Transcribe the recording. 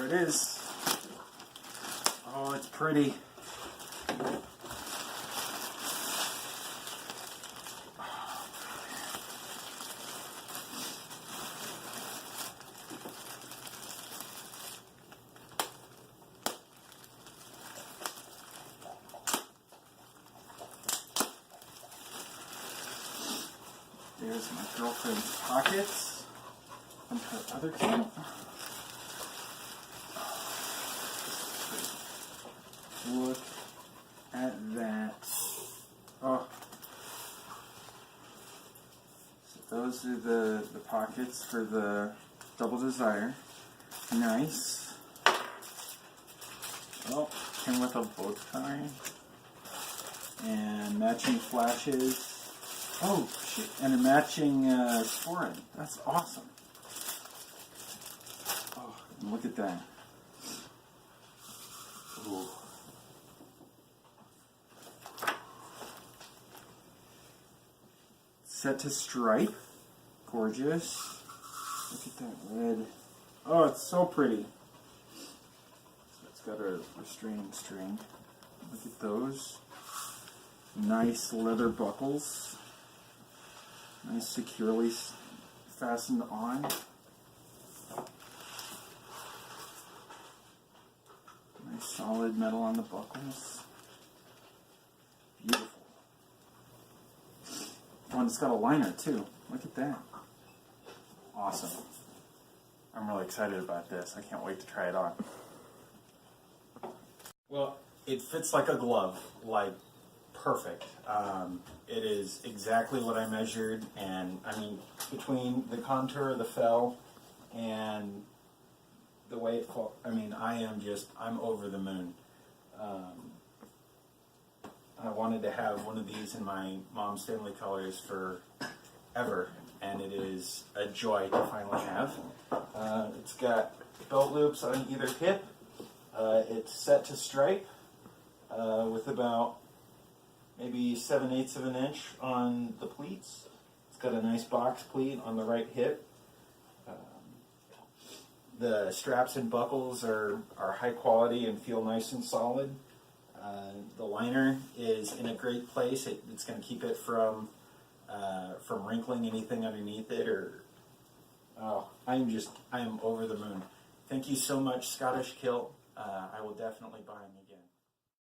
it is. Oh, it's pretty. There's my girlfriend's pockets and her other kilt. Look at that. Oh. So those are the pockets for the Double Desire. Nice. Oh, came with a bow tie. And matching flashes. Oh, shit. And a matching sporin. That's awesome. Oh, and look at that. Ooh. Set to stripe. Gorgeous. Look at that red. Oh, it's so pretty. So it's got a restraining string. Look at those. Nice leather buckles. Nice securely fastened on. Nice solid metal on the buckles. Beautiful. Oh, and it's got a liner too. Look at that. Awesome. I'm really excited about this. I can't wait to try it on. Well, it fits like a glove, like perfect. It is exactly what I measured, and I mean, between the contour of the fell and the way it falls, I mean, I'm over the moon. I wanted to have one of these in my mom's family colors forever, and it is a joy to finally have. It's got belt loops on either hip. It's set to stripe with about maybe 7/8 of an inch on the pleats. It's got a nice box pleat on the right hip. The straps and buckles are high quality and feel nice and solid. The liner is in a great place. It's going to keep it from wrinkling anything underneath it. I am over the moon. Thank you so much, Scottish Kilt. I will definitely buy them again.